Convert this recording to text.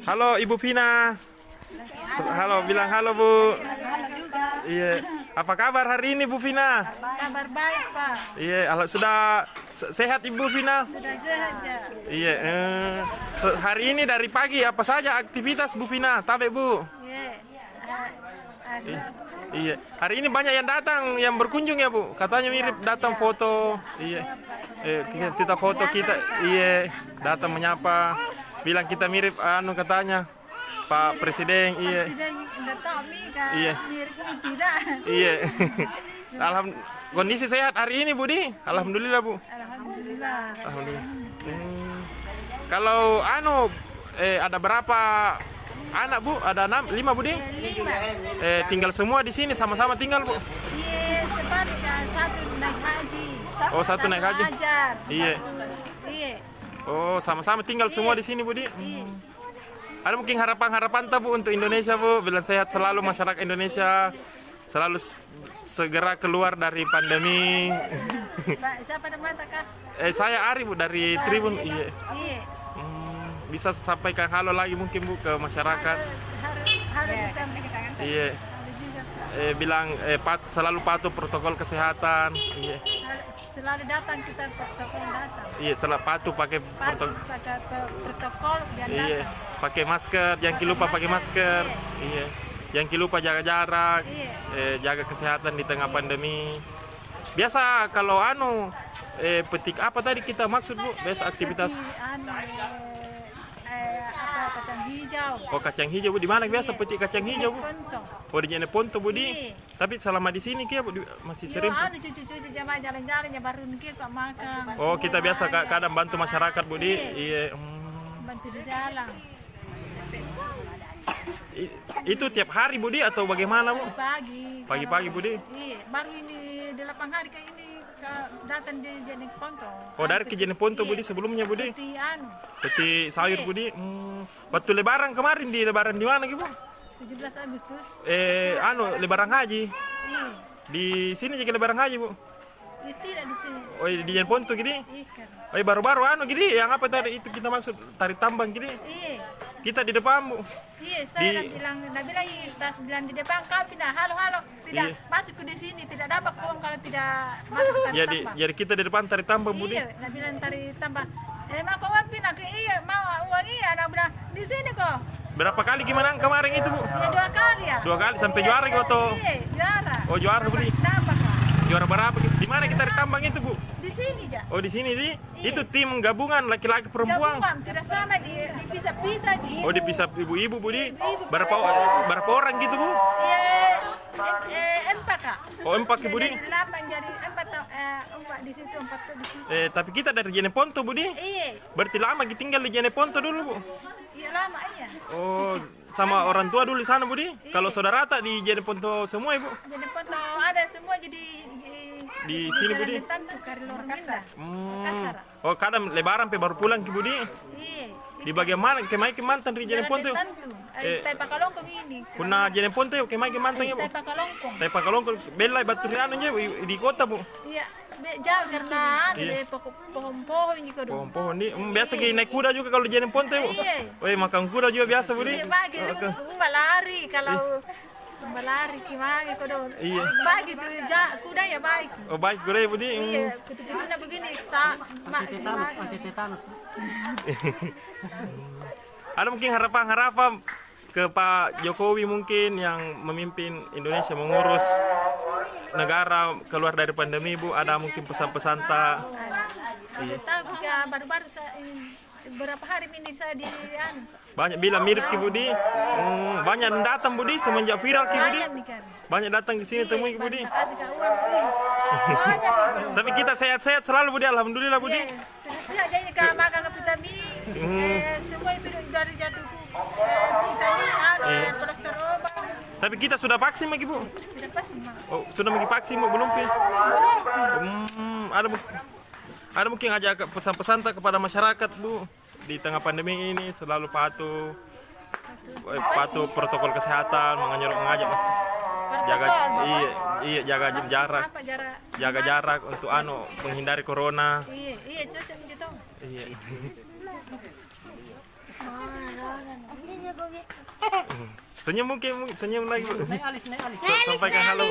Halo Ibu Vina. Halo, bilang halo Bu. Halo juga. Iya. Apa kabar hari ini Bu Vina? Kabar baik, Pak. Iya, sudah sehat Ibu Vina? Sudah sehat ya. Iya. Hari ini dari pagi apa saja aktivitas Bu Vina? Tabe Bu. Iya. Iya. Hari ini banyak yang datang, yang berkunjung ya Bu. Katanya mirip datang foto. Iya. Kita foto kita. Iya. Datang menyapa. Bilang kita mirip katanya. Pak Presiden, iya. Presiden enggak tahu nih kan. Iya. Mirip ini tidak. Iya. Kondisi sehat hari ini Budi. Alhamdulillah Bu. Alhamdulillah. Alhamdulillah. Kalau ada berapa anak Bu? Ada 5 Budi? 5. Tinggal semua di sini sama-sama tinggal Bu. Iya, sebenarnya satu naik haji. Oh, satu naik haji. Ajar. Iya. Iya. Oh, sama-sama tinggal semua di sini Budi. Iya. Ada mungkin harapan-harapan tak Bu untuk Indonesia Bu? Bilang sehat selalu masyarakat Indonesia. Selalu segera keluar dari pandemi. Pak, siapa namanya Kak? Saya Ari Bu dari Tribun. Iya. Iya. Bisa sampaikan halo lagi mungkin Bu ke masyarakat. Harus kita. Iya. Bilang selalu patuh protokol kesehatan. Iya. Selalu datang kita protokol datang. Iya, selalu patuh pakai protokol. Protokol dan Iya. datang. Pakai masker, jangan lupa pakai masker. Iya. Jangan lupa jaga jarak. Iya. Jaga kesehatan di tengah pandemi. Biasa kalau petik apa tadi kita maksud Bu? Biasa aktivitas Kacang hijau. Oh, kacang hijau Bu. Di mana biasa petik kacang hijau Bu? Pontong. Oh, di Jeneponto Budi. Iya. Tapi selama di sini kia Bu masih sering. Cuci-cuci jalan-jalan ya baru kita makan. Oh, kita biasa kadang bantu masyarakat Budi. Iya. Bantu di dalam. Itu tiap hari Budi atau bagaimana Bu? Pagi. Pagi-pagi Budi. Iya, baru ini 8 hari kayak ini datang di Jeneponto. Oh, dari ke Jeneponto Budi sebelumnya Budi. Peti sayur Budi. Waktu lebaran kemarin di lebaran di mana gitu? 17 Agustus. Lebaran haji. Iya. Di sini juga lebaran haji Bu. Tidak di sini. Oh, di Jeneponto gini. Ikan. Oh, baru-baru gini yang apa tadi itu kita maksud tarik tambang gini. Iya. Kita di depan Bu. Iya, saya bilang tas bilang di depan kau pindah. Halo. Tidak Iya. masuk di sini, tidak dapat uang kalau tidak masuk tarik tambang. Jadi kita di depan tarik tambang Budi. Iya, nak bilang tarik tambang. Mau kau pindah ke mau uang iya, nak bilang di sini kok. Berapa kali gimana kemarin itu Bu? Ya 2 kali ya. 2 kali sampai juara gitu. Iya, juara. Oh, juara Budi. Dapat kok. Juara berapa? Di mana kita tarik tambang itu Bu? Di sini ya. Oh, di sini Itu tim gabungan laki-laki perempuan. Gabungan, tidak sama dipisah-pisah ji. Oh, dipisah ibu-ibu Budi. Berapa orang gitu Bu? Iya, 4 Kak. Oh, 4 Budi. Dari 8 jadi 4 di situ 4 tuh di situ. Tapi kita dari Jeneponto Budi. Iya. Berarti lama kita tinggal di Jeneponto dulu Bu. Iya lama iya. Oh, sama orang tua dulu di sana Budi. Kalau saudara tak di Jeneponto semua Ibu? Jadi foto ada semua jadi Di sini Budi. Tantu kari luar Makassar. Oh, kadang lebaran baru pulang ke Budi. Iya. Di bagian mana? Kemai ke mantan di Jeneponto. Tantu. Tai Pakalongkong ini. Puna Jeneponto kemai ke mantan ya Bu? Tai Pakalongkong. Tai Pakalongkong Bella Baturiano aja di kota Bu. Iya. Jauh karena ada pohon-pohon gitu dong. Pohon-pohon nih. Biasa kayak naik kuda juga kalau di Jeneponto Bu. Iya. Woi, makan kuda juga biasa Budi. Iya, bagi lari kalau lari gimana kau Iya. bagi tuh kuda ya baik. Oh, baik kuda Budi. Iya, kuda begini anti tetanus. Ada mungkin harapan ke Pak Jokowi mungkin yang memimpin Indonesia mengurus negara keluar dari pandemi Bu, ada mungkin pesan-pesan tak? Tapi baru-baru berapa hari ini saya Banyak bilang mirip Ki Budi. Banyak yang datang Budi semenjak viral Ki Budi. Banyak datang di sini temui Ki Budi. Tapi kita sehat-sehat selalu Budi, alhamdulillah Budi. Sehat aja ini kalau makan vitamin. Semua itu dari jatuh vitamin, kolesterol. Tapi kita sudah vaksin lagi Bu? Sudah vaksin, Mak. Oh, sudah lagi vaksin Bu, belum Ki? Ada mungkin ajak pesan-pesan tak kepada masyarakat Bu di tengah pandemi ini selalu patuh protokol kesehatan, mengajak jaga jarak untuk menghindari corona. Iya, cocok gitu. Iya. Senyum mungkin, senyum lagi Bu. Naik alis, naik alis. Sampaikan halo.